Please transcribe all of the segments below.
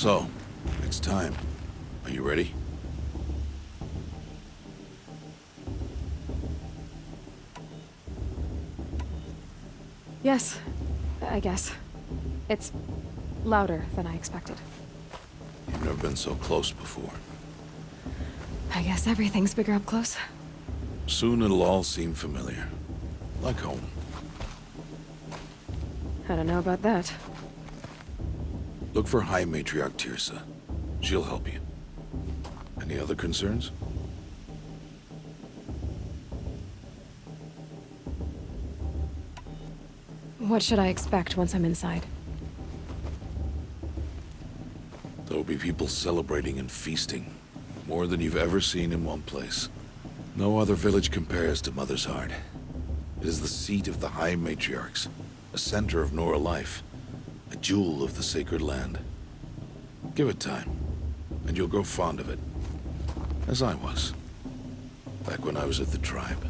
So, it's time. Are you ready? Yes, I guess. It's louder than I expected. You've never been so close before. I guess everything's bigger up close. Soon it'll all seem familiar. Like home. I don't know about that. Look for High Matriarch Teersa. She'll help you. Any other concerns? What should I expect once I'm inside? There'll be people celebrating and feasting. More than you've ever seen in one place. No other village compares to Mother's Heart. It is the seat of the High Matriarchs, a center of Nora life, a jewel of the sacred land. Give it time, and you'll grow fond of it. As I was, back when I was at the tribe.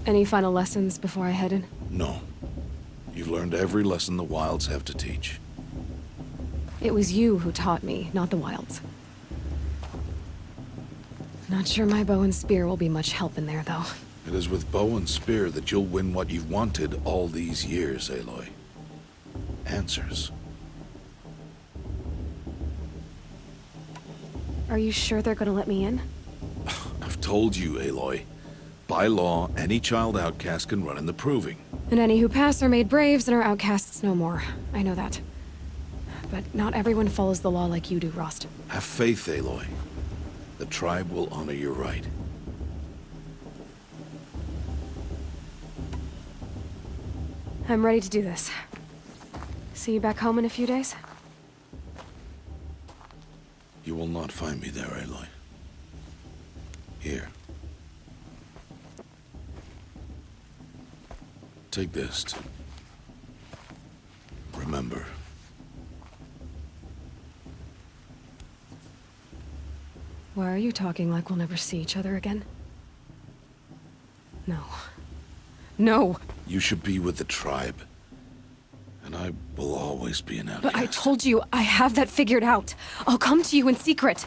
Any final lessons before I head in? No. You've learned every lesson the Wilds have to teach. It was you who taught me, not the Wilds. Not sure my bow and spear will be much help in there, though. It is with bow and spear that you'll win what you've wanted all these years, Aloy. Answers. Are you sure they're gonna let me in? I've told you, Aloy. By law, any child outcast can run in the Proving. And any who pass are made braves and are outcasts no more. I know that. But not everyone follows the law like you do, Rost. Have faith, Aloy. The tribe will honor your right. I'm ready to do this. See you back home in a few days? You will not find me there, Aloy. Here. Take this to remember. Why are you talking like we'll never see each other again? No. No! You should be with the tribe. And I will always be an outcast. But I told you, I have that figured out. I'll come to you in secret.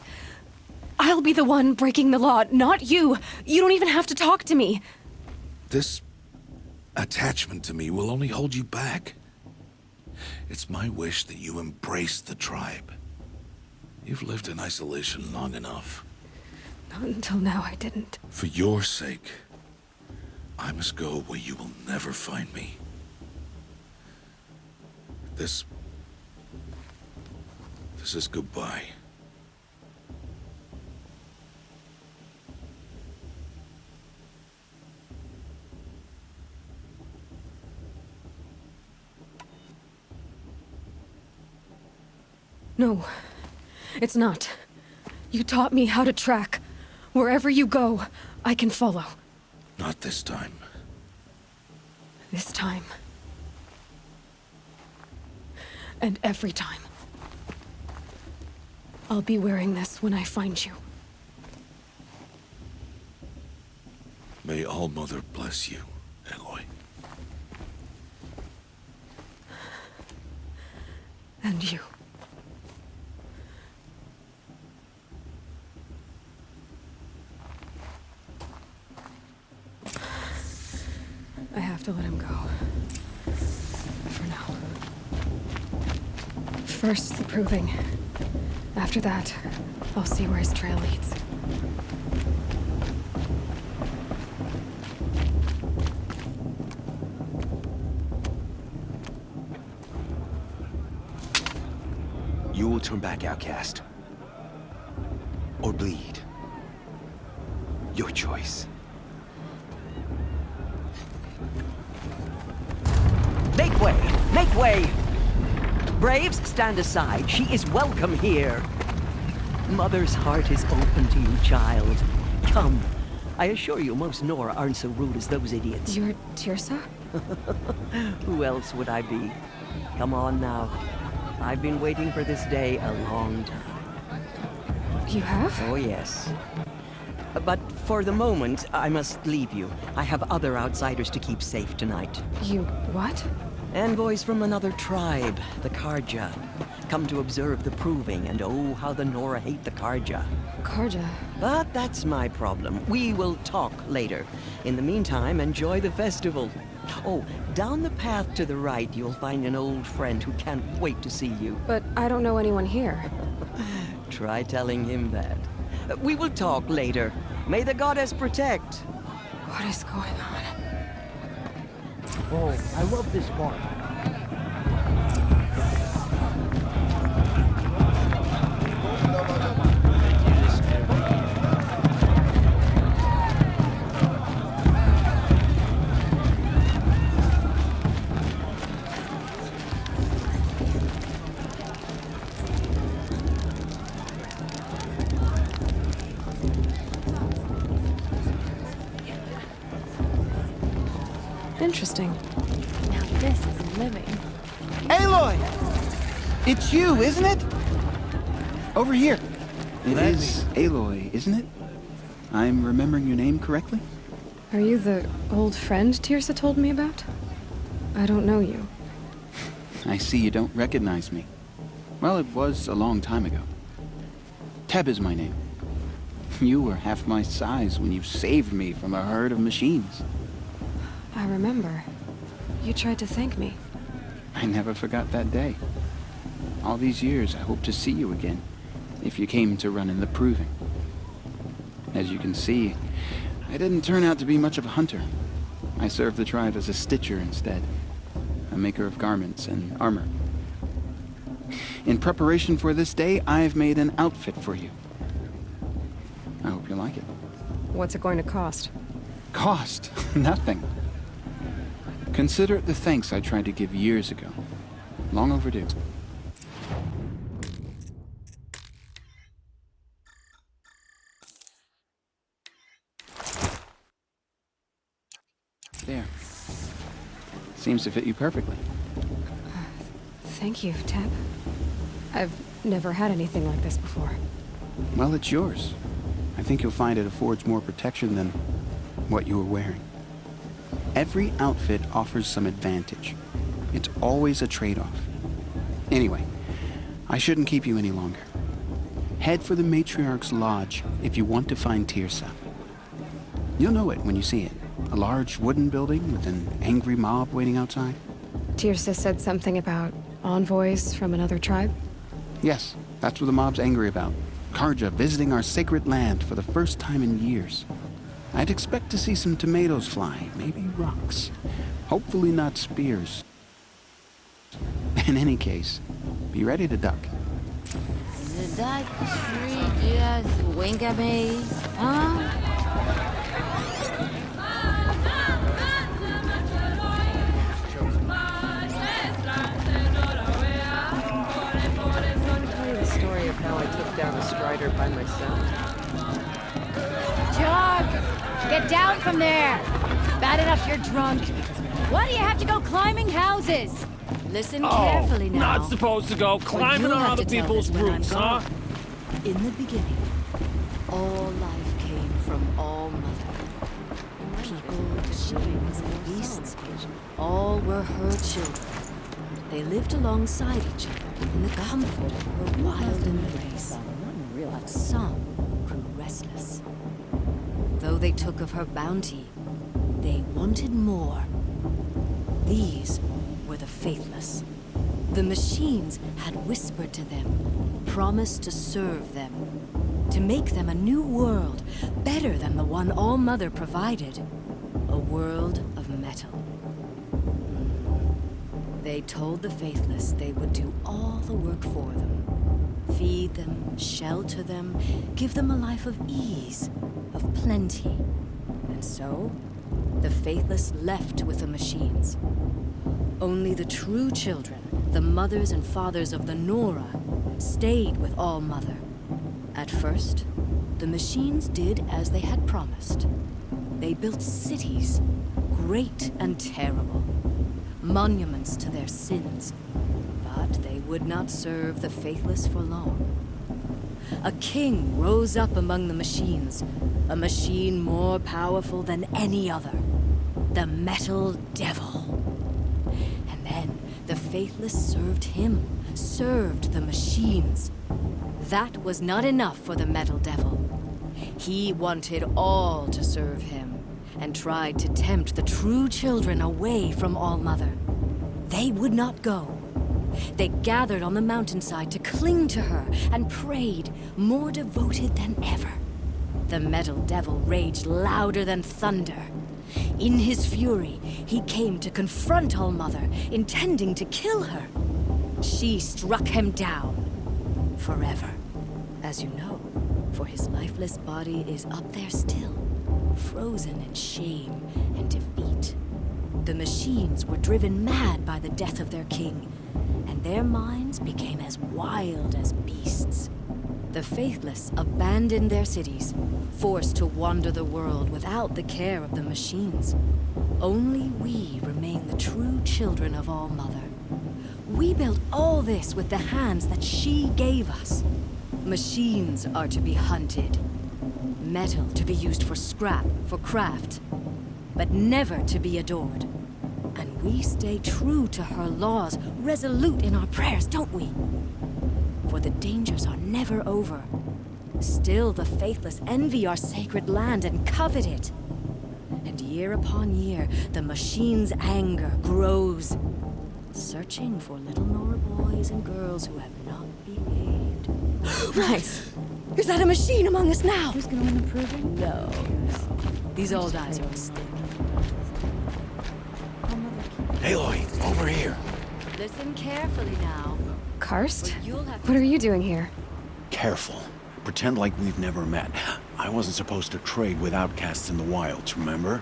I'll be the one breaking the law, not you. You don't even have to talk to me. This attachment to me will only hold you back. It's my wish that you embrace the tribe. You've lived in isolation long enough. Not until now, I didn't. For your sake, I must go where you will never find me. This is goodbye. No, it's not. You taught me how to track. Wherever you go, I can follow. Not this time. This time. And every time. I'll be wearing this when I find you. May All-Mother bless you, Aloy. And you. I have to let him go. For now. First, the Proving. After that, I'll see where his trail leads. You will turn back, outcast. Or bleed. Your choice. Make way! Make way! Braves, stand aside. She is welcome here. Mother's heart is open to you, child. Come. I assure you, most Nora aren't so rude as those idiots. You're Teersa? Who else would I be? Come on now. I've been waiting for this day a long time. You have? Oh, yes. But for the moment, I must leave you. I have other outsiders to keep safe tonight. You what? Envoys from another tribe, the Karja, come to observe the proving, and oh, how the Nora hate the Karja. Karja. But that's my problem. We will talk later. In the meantime, enjoy the festival. Oh, down the path to the right, you'll find an old friend who can't wait to see you. But I don't know anyone here. Try telling him that. We will talk later. May the goddess protect. What is going on? Oh, I love this part. Interesting. Now this is living. Aloy! It's you, isn't it? Over here. It is Aloy, isn't it? I'm remembering your name correctly? Are you the old friend Tirsa told me about? I don't know you. I see you don't recognize me. Well, it was a long time ago. Teb is my name. You were half my size when you saved me from a herd of machines. I remember. You tried to thank me. I never forgot that day. All these years, I hope to see you again, if you came to run in the proving. As you can see, I didn't turn out to be much of a hunter. I served the tribe as a stitcher instead, a maker of garments and armor. In preparation for this day, I've made an outfit for you. I hope you like it. What's it going to cost? Cost? Nothing. Consider it the thanks I tried to give years ago. Long overdue. There. Seems to fit you perfectly. Thank you, Teb. I've never had anything like this before. Well, it's yours. I think you'll find it affords more protection than what you were wearing. Every outfit offers some advantage. It's always a trade-off. Anyway, I shouldn't keep you any longer. Head for the Matriarch's Lodge if you want to find Tirsa. You'll know it when you see it. A large wooden building with an angry mob waiting outside. Tirsa said something about envoys from another tribe? Yes, that's what the mob's angry about. Karja visiting our sacred land for the first time in years. I'd expect to see some tomatoes fly, maybe rocks. Hopefully not spears. In any case, be ready to duck. Did that tree just wink at me? Huh? Tell you the story of how I took down a strider by myself. Jog! Get down from there! Bad enough you're drunk. Why do you have to go climbing houses? Listen carefully now. Not supposed to go climbing You'll on have other to tell people's this when I'm roofs, huh? gone. In the beginning, all life came from All Mother. People, machines, and beasts, all were her children. They lived alongside each other in the comfort of her wild embrace. But some grew restless. Though they took of her bounty, they wanted more. These were the faithless. The machines had whispered to them, promised to serve them, to make them a new world, better than the one All-Mother provided. A world of metal. They told the faithless they would do all the work for them. Feed them, shelter them, give them a life of ease, of plenty. And so, the faithless left with the machines. Only the true children, the mothers and fathers of the Nora, stayed with All-Mother. At first, the machines did as they had promised. They built cities, great and terrible, monuments to their sins. But they would not serve the faithless for long. A king rose up among the machines, a machine more powerful than any other, the Metal Devil. And then Faithless served him, served the machines. That was not enough for the Metal Devil. He wanted all to serve him, and tried to tempt the true children away from All-Mother. They would not go. They gathered on the mountainside to cling to her and prayed, more devoted than ever. The Metal Devil raged louder than thunder. In his fury, he came to confront All-Mother, intending to kill her. She struck him down. Forever. As you know, for his lifeless body is up there still, frozen in shame and defeat. The machines were driven mad by the death of their king, and their minds became as wild as beasts. The Faithless abandoned their cities, forced to wander the world without the care of the machines. Only we remain the true children of All-Mother. We built all this with the hands that she gave us. Machines are to be hunted. Metal to be used for scrap, for craft. But never to be adored. And we stay true to her laws, resolute in our prayers, don't we? For the dangers are never over. Still the Faithless envy our sacred land and covet it. And year upon year, the machine's anger grows, searching for little Nora boys and girls who have not behaved. Nice! Is that a machine among us now? Who's gonna win the proving? No. These old eyes are a mistake. Aloy, over here. Listen carefully now. Karst? You'll have to What are you doing here? Careful. Pretend like we've never met. I wasn't supposed to trade with outcasts in the wilds, remember?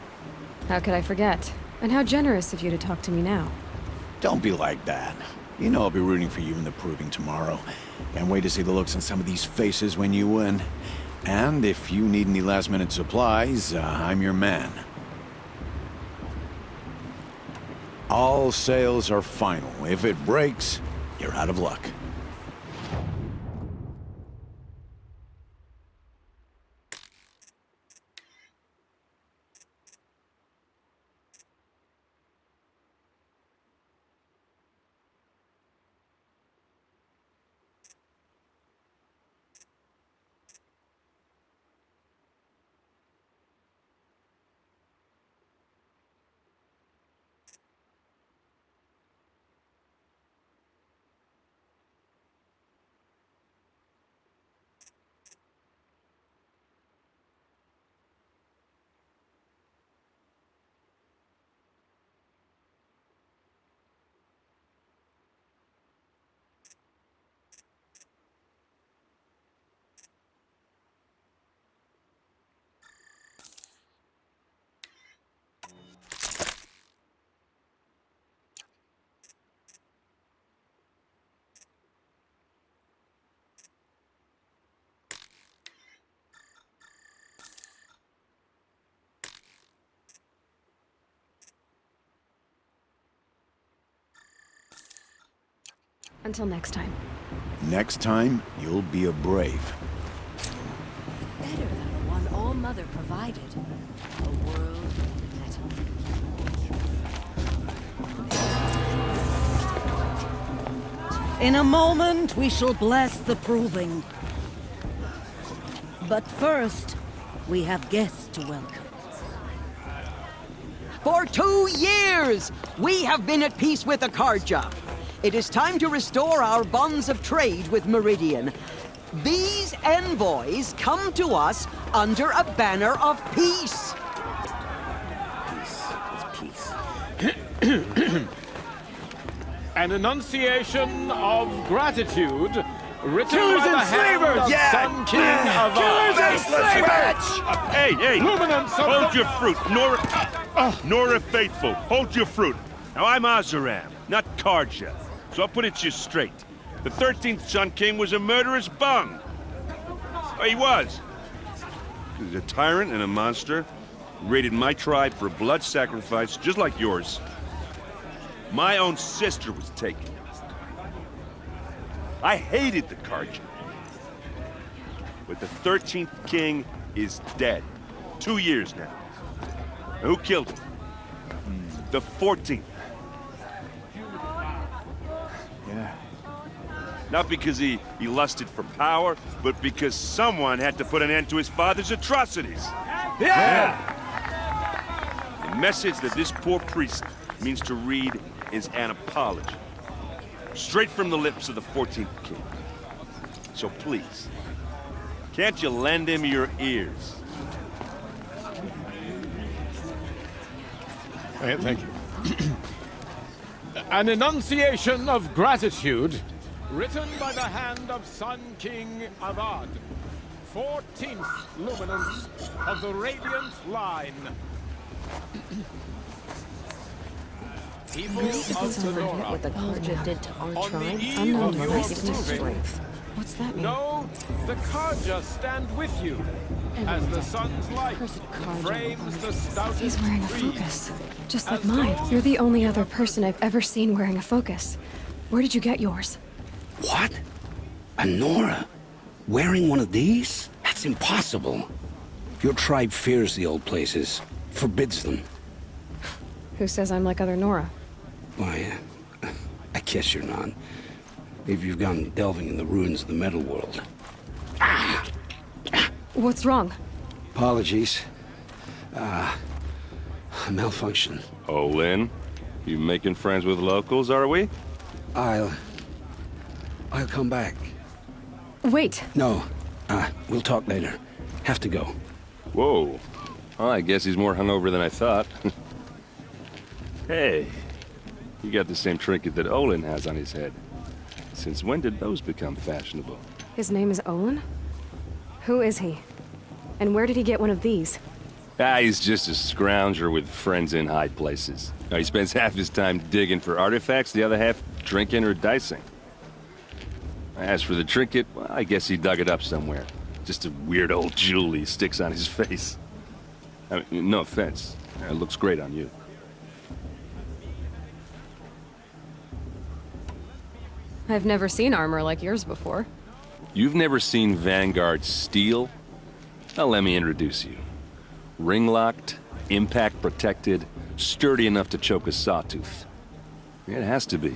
How could I forget? And how generous of you to talk to me now. Don't be like that. You know I'll be rooting for you in the proving tomorrow. Can't wait to see the looks on some of these faces when you win. And if you need any last-minute supplies, I'm your man. All sales are final. If it breaks, you're out of luck. Until next time. Next time, you'll be a brave. better than the one All-Mother provided. A world of metal. In a moment, we shall bless the proving. But first, we have guests to welcome. For 2 years, we have been at peace with Akarja. It is time to restore our bonds of trade with Meridian. These envoys come to us under a banner of peace. An enunciation of gratitude written by the hand of Sun King of Hey, hold your fruit. Nora Faithful, hold your fruit. Now, I'm Oseram, not Karja, so I'll put it to you straight. The 13th Sun King was a murderous bung. Oh, he was. He was a tyrant and a monster. He raided my tribe for blood sacrifice, just like yours. My own sister was taken. I hated the Karja. But the 13th king is dead. 2 years now. Who killed him? The 14th. Not because he lusted for power, but because someone had to put an end to his father's atrocities. Yeah! The message that this poor priest means to read is an apology. Straight from the lips of the 14th king. So please, can't you lend him your ears? Thank you. An enunciation of gratitude written by the hand of Sun King Avad, 14th luminance of the Radiant Line. People of Sonora, What the Karja did to our on tribe, the eve unknown of your must give me proving, strength. What's that mean? know the Karja stand with you as the sun's light frames the stoutest He's wearing a trees. focus, just like mine. You're the only other person I've ever seen wearing a focus. Where did you get yours? What? A Nora? Wearing one of these? That's impossible. Your tribe fears the old places, forbids them. Who says I'm like other Nora? Why, I guess you're not. Maybe you've gone delving in the ruins of the metal world. What's wrong? Apologies. A malfunction. Oh, Lynn, you making friends with locals, are we? I'll come back. Wait. No, we'll talk later. Have to go. Whoa. Well, I guess he's more hungover than I thought. Hey, you got the same trinket that Olin has on his head. Since when did those become fashionable? His name is Olin? Who is he? And where did he get one of these? He's just a scrounger with friends in high places. He spends half his time digging for artifacts, the other half drinking or dicing. As for the trinket, well, I guess he dug it up somewhere. Just a weird old jewel he sticks on his face. I mean, no offense. It looks great on you. I've never seen armor like yours before. You've never seen Vanguard steel? Well, let me introduce you. Ring-locked, impact-protected, sturdy enough to choke a sawtooth. It has to be.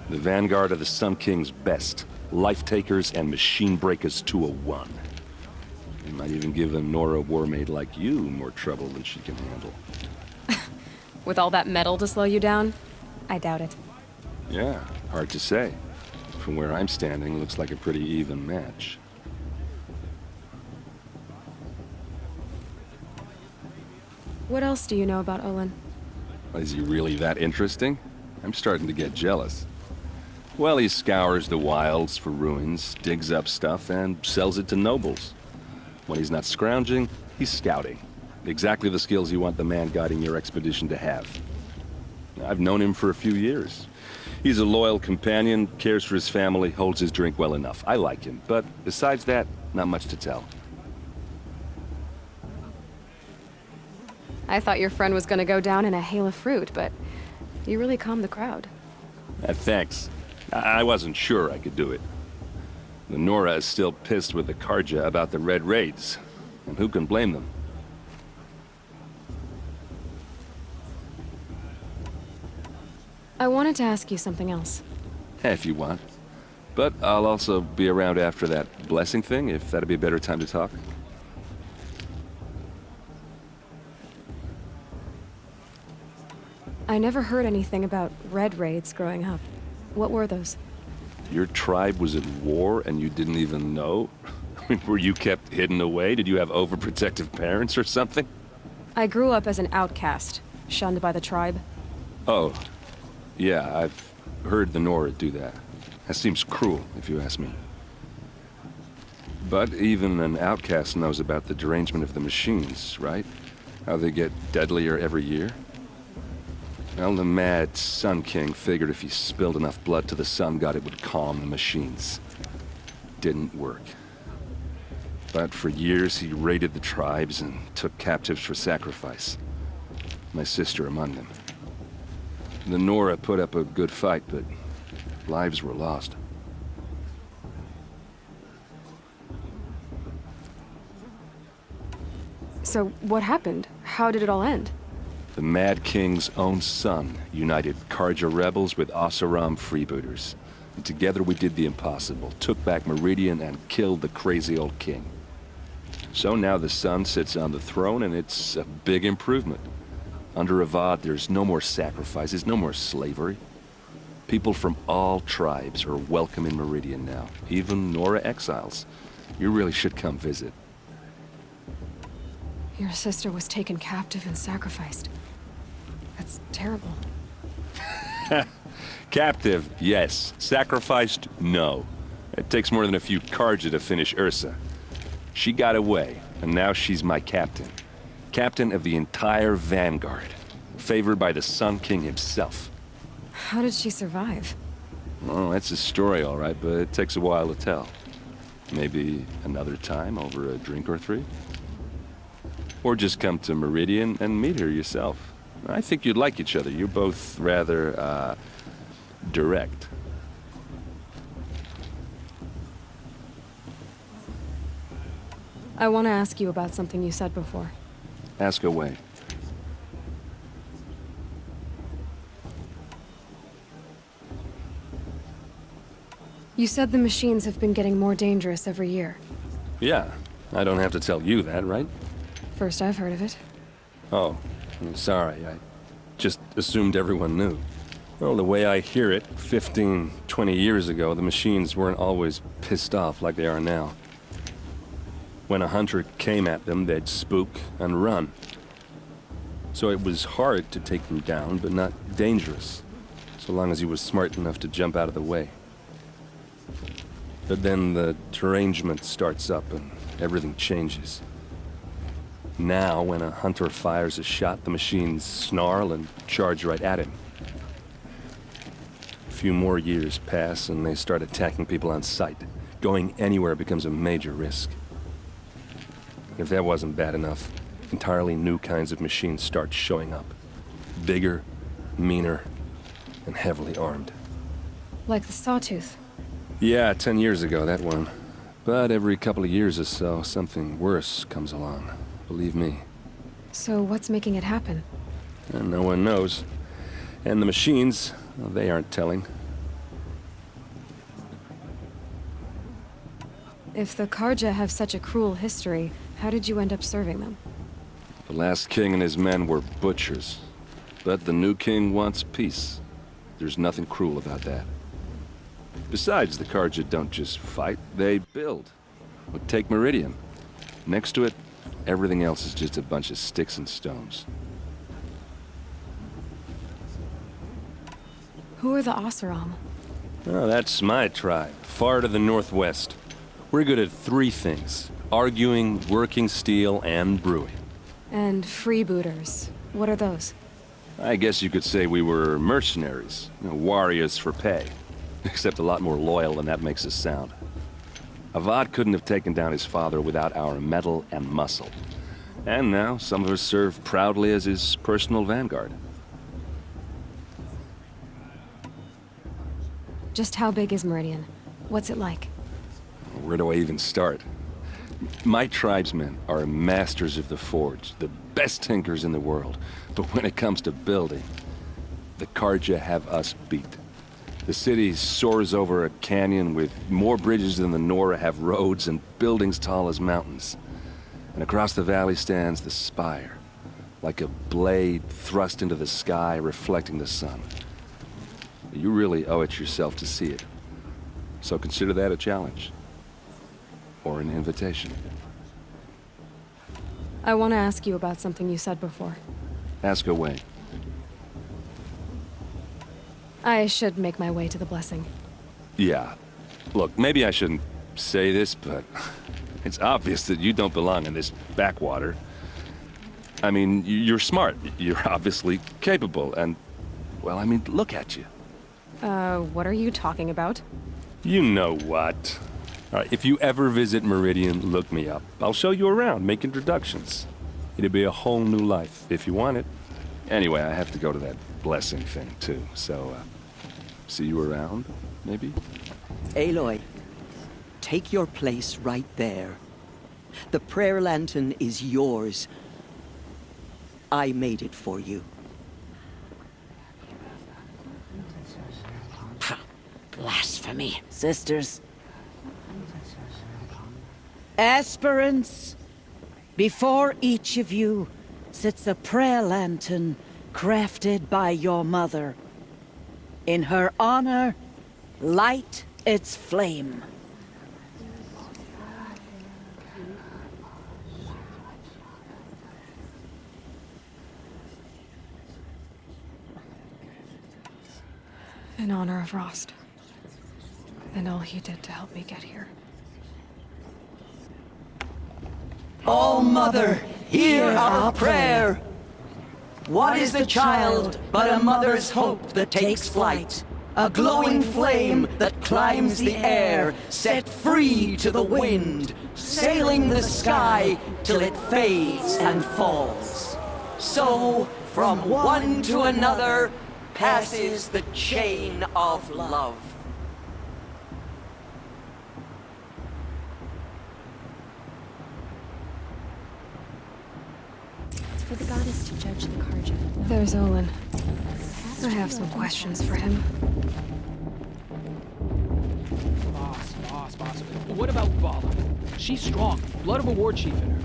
The Vanguard of the Sun King's best. Life-takers and machine breakers to a one. It might even give a Nora warmaid like you more trouble than she can handle. With all that metal to slow you down? I doubt it. Yeah, hard to say. From where I'm standing, looks like a pretty even match. What else do you know about Olin? Is he really that interesting? I'm starting to get jealous. Well, he scours the wilds for ruins, digs up stuff, and sells it to nobles. When he's not scrounging, he's scouting. Exactly the skills you want the man guiding your expedition to have. I've known him for a few years. He's a loyal companion, cares for his family, holds his drink well enough. I like him, but besides that, not much to tell. I thought your friend was gonna go down in a hail of fruit, but you really calmed the crowd. Thanks. I wasn't sure I could do it. The Nora is still pissed with the Karja about the Red Raids, and who can blame them? I wanted to ask you something else. If you want. But I'll also be around after that blessing thing, if that'd be a better time to talk. I never heard anything about Red Raids growing up. What were those? Your tribe was at war and you didn't even know? I mean, were you kept hidden away? Did you have overprotective parents or something? I grew up as an outcast, shunned by the tribe. Oh, yeah, I've heard the Nora do that. That seems cruel, if you ask me. But even an outcast knows about the derangement of the machines, right? How they get deadlier every year? Well, the mad Sun King figured if he spilled enough blood to the Sun God, it would calm the machines. Didn't work. But for years, he raided the tribes and took captives for sacrifice. My sister among them. The Nora put up a good fight, but lives were lost. So what happened? How did it all end? The Mad King's own son united Karja rebels with Oseram freebooters. And together we did the impossible, took back Meridian and killed the crazy old king. So now the Sun sits on the throne, and it's a big improvement. Under Avad, there's no more sacrifices, no more slavery. People from all tribes are welcome in Meridian now, even Nora exiles. You really should come visit. Your sister was taken captive and sacrificed. That's terrible. Captive, yes. Sacrificed, no. It takes more than a few Carja to finish Ursa. She got away, and now she's my captain. Captain of the entire Vanguard. Favored by the Sun King himself. How did she survive? Oh, that's a story, all right, but it takes a while to tell. Maybe another time over a drink or three? Or just come to Meridian and meet her yourself. I think you'd like each other. You're both rather, direct. I want to ask you about something you said before. Ask away. You said the machines have been getting more dangerous every year. Yeah, I don't have to tell you that, right? First I've heard of it. Oh, I'm sorry. I just assumed everyone knew. Well, the way I hear it, 15, 20 years ago, the machines weren't always pissed off like they are now. When a hunter came at them, they'd spook and run. So it was hard to take them down, but not dangerous, so long as he was smart enough to jump out of the way. But then the derangement starts up and everything changes. Now, when a hunter fires a shot, the machines snarl and charge right at him. A few more years pass and they start attacking people on sight. Going anywhere becomes a major risk. If that wasn't bad enough, entirely new kinds of machines start showing up. Bigger, meaner, and heavily armed. Like the Sawtooth. Yeah, 10 years ago, that one. But every couple of years or so, something worse comes along. Believe me. So what's making it happen? And no one knows. And the machines, well, they aren't telling. If the Carja have such a cruel history, how did you end up serving them? The last king and his men were butchers. But the new king wants peace. There's nothing cruel about that. Besides, the Carja don't just fight, they build. Well, take Meridian. Next to it, everything else is just a bunch of sticks and stones. Who are the Oseram? Oh, that's my tribe, far to the northwest. We're good at three things: arguing, working steel, and brewing. And freebooters. What are those? I guess you could say we were mercenaries, warriors for pay. Except a lot more loyal than that makes us sound. Avad couldn't have taken down his father without our metal and muscle. And now, some of us serve proudly as his personal vanguard. Just how big is Meridian? What's it like? Where do I even start? My tribesmen are masters of the forge, the best tinkers in the world. But when it comes to building, the Carja have us beat. The city soars over a canyon with more bridges than the Nora have roads and buildings tall as mountains. And across the valley stands the spire, like a blade thrust into the sky reflecting the sun. You really owe it yourself to see it. So consider that a challenge. Or an invitation. I want to ask you about something you said before. Ask away. I should make my way to the blessing. Yeah. Look, maybe I shouldn't say this, but it's obvious that you don't belong in this backwater. I mean, you're smart. You're obviously capable, and, well, I mean, look at you. What are you talking about? You know what. All right, if you ever visit Meridian, look me up. I'll show you around, make introductions. It'll be a whole new life, if you want it. Anyway, I have to go to that blessing thing, too, so, see you around, maybe? Aloy, take your place right there. The prayer lantern is yours. I made it for you. Blasphemy. Sisters. Aspirants, before each of you sits a prayer lantern crafted by your mother. In her honor, light its flame. In honor of Rost. And all he did to help me get here. Oh, Mother, hear our prayer. What is the child but a mother's hope that takes flight? A glowing flame that climbs the air, set free to the wind, sailing the sky till it fades and falls. So, from one to another, passes the chain of love. It's for the goddess to judge the Karja. There's Olin. I have some questions for him. Boss. What about Vala? She's strong. Blood of a war chief in her.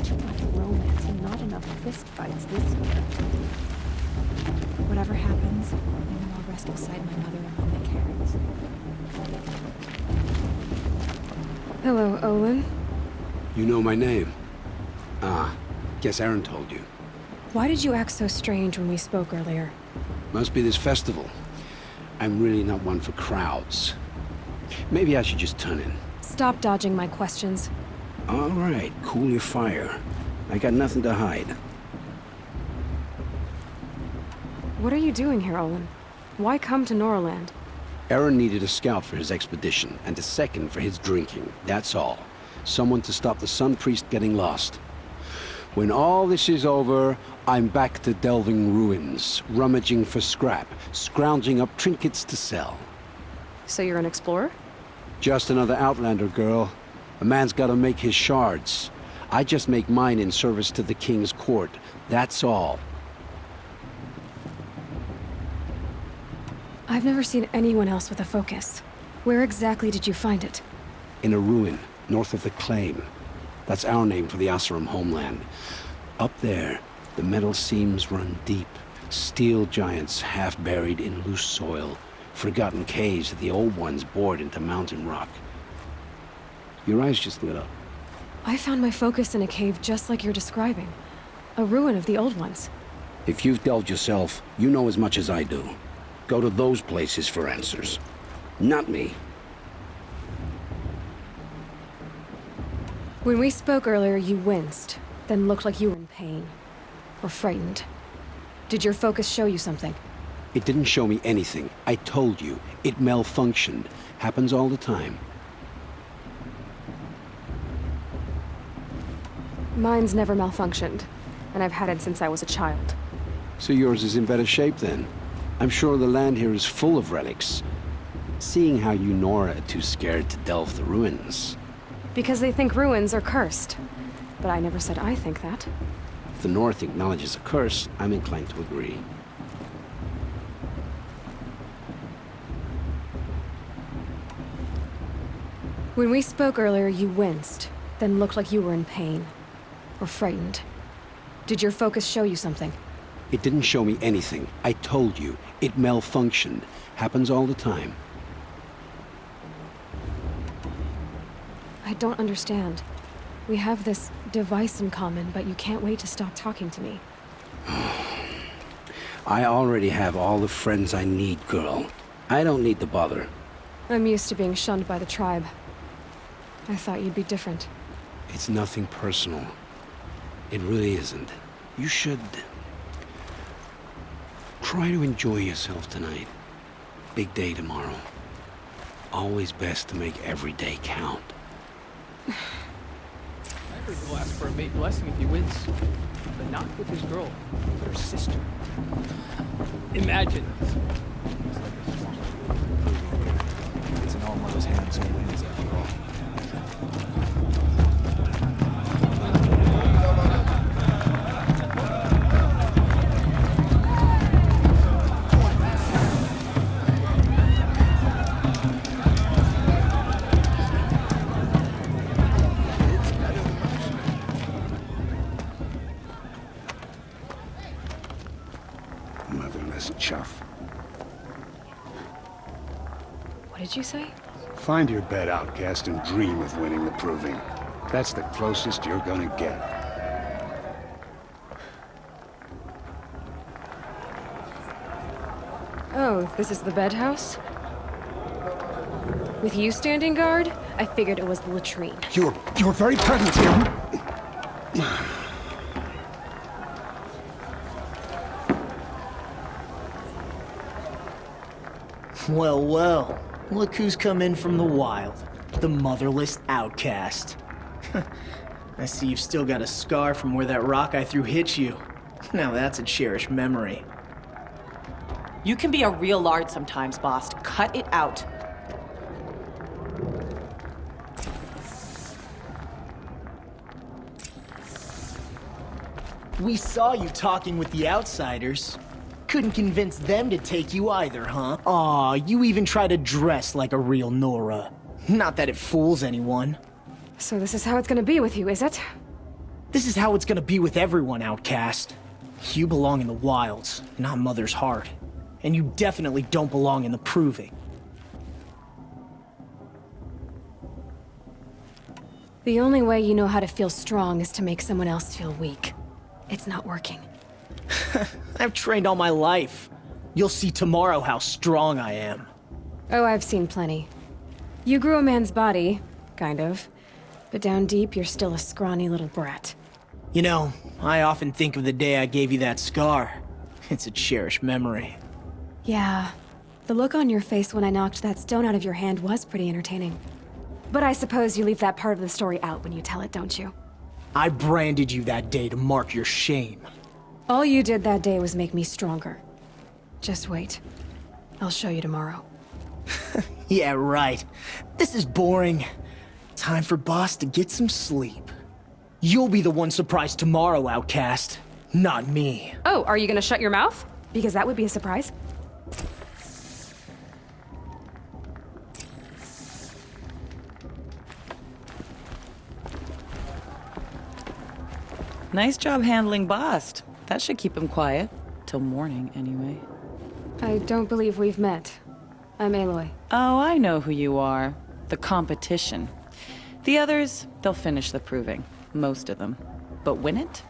Too much romance and not enough fist fights this year. Whatever happens, I know I'll rest beside my mother among the Karens. Hello, Olin. You know my name? Ah, guess Aaron told you. Why did you act so strange when we spoke earlier? Must be this festival. I'm really not one for crowds. Maybe I should just turn in. Stop dodging my questions. All right, cool your fire. I got nothing to hide. What are you doing here, Olin? Why come to Norland? Aaron needed a scout for his expedition, and a second for his drinking. That's all. Someone to stop the Sun Priest getting lost. When all this is over, I'm back to delving ruins, rummaging for scrap, scrounging up trinkets to sell. So you're an explorer? Just another Outlander, girl. A man's gotta make his shards. I just make mine in service to the King's court. That's all. I've never seen anyone else with a focus. Where exactly did you find it? In a ruin, north of the Claim. That's our name for the Oseram homeland. Up there, the metal seams run deep. Steel giants half buried in loose soil. Forgotten caves that the old ones bored into mountain rock. Your eyes just lit up. I found my focus in a cave just like you're describing. A ruin of the old ones. If you've delved yourself, you know as much as I do. Go to those places for answers. Not me. When we spoke earlier, you winced, then looked like you were in pain. Or frightened. Did your focus show you something? It didn't show me anything. I told you. It malfunctioned. Happens all the time. Mine's never malfunctioned, and I've had it since I was a child. So yours is in better shape then. I'm sure the land here is full of relics. Seeing how you Nora are too scared to delve the ruins. Because they think ruins are cursed. But I never said I think that. If the North acknowledges a curse, I'm inclined to agree. When we spoke earlier, you winced, then looked like you were in pain. Or frightened. Did your focus show you something? It didn't show me anything. I told you. It malfunctioned. Happens all the time. I don't understand. We have this device in common, but you can't wait to stop talking to me. I already have all the friends I need, girl. I don't need the bother. I'm used to being shunned by the tribe. I thought you'd be different. It's nothing personal. It really isn't. You should... try to enjoy yourself tonight. Big day tomorrow. Always best to make every day count. I heard he'll ask for a mate blessing if he wins. But not with his girl, with her sister. Imagine. It's in all mother's hands who wins after all. Motherless chuff. What did you say? Find your bed, outcast, and dream of winning the proving. That's the closest you're gonna get. Oh, this is the bed house? With you standing guard, I figured it was the latrine. Your very presence here. Well, well. Look who's come in from the wild. The motherless outcast. I see you've still got a scar from where that rock I threw hit you. Now that's a cherished memory. You can be a real lard sometimes, boss. Cut it out. We saw you talking with the outsiders. Couldn't convince them to take you either, huh? Aw, you even try to dress like a real Nora. Not that it fools anyone. So this is how it's gonna be with you, is it? This is how it's gonna be with everyone, outcast. You belong in the wilds, not Mother's Heart. And you definitely don't belong in the Proving. The only way you know how to feel strong is to make someone else feel weak. It's not working. I've trained all my life. You'll see tomorrow how strong I am. Oh, I've seen plenty. You grew a man's body, kind of. But down deep, you're still a scrawny little brat. You know, I often think of the day I gave you that scar. It's a cherished memory. Yeah. The look on your face when I knocked that stone out of your hand was pretty entertaining. But I suppose you leave that part of the story out when you tell it, don't you? I branded you that day to mark your shame. All you did that day was make me stronger. Just wait. I'll show you tomorrow. Yeah, right. This is boring. Time for Boss to get some sleep. You'll be the one surprised tomorrow, outcast. Not me. Oh, are you gonna shut your mouth? Because that would be a surprise. Nice job handling Bast. That should keep him quiet. Till morning, anyway. I don't believe we've met. I'm Aloy. Oh, I know who you are. The competition. The others, they'll finish the proving. Most of them. But win it?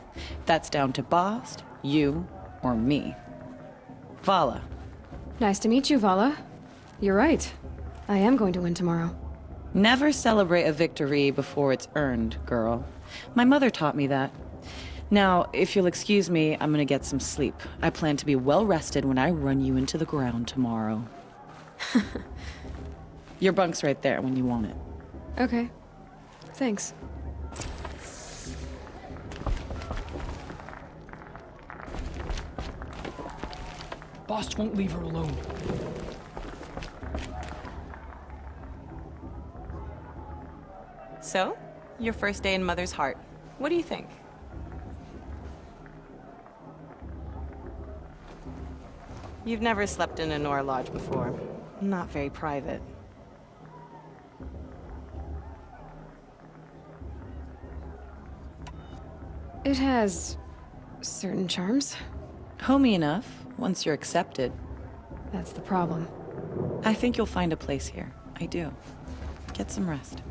That's down to Bast, you, or me. Vala. Nice to meet you, Vala. You're right. I am going to win tomorrow. Never celebrate a victory before it's earned, girl. My mother taught me that. Now, if you'll excuse me, I'm gonna get some sleep. I plan to be well rested when I run you into the ground tomorrow. Your bunk's right there when you want it. Okay. Thanks. Boss won't leave her alone. So, your first day in Mother's Heart. What do you think? You've never slept in a Nora lodge before. Not very private. It has certain charms. Homey enough, once you're accepted. That's the problem. I think you'll find a place here. I do. Get some rest.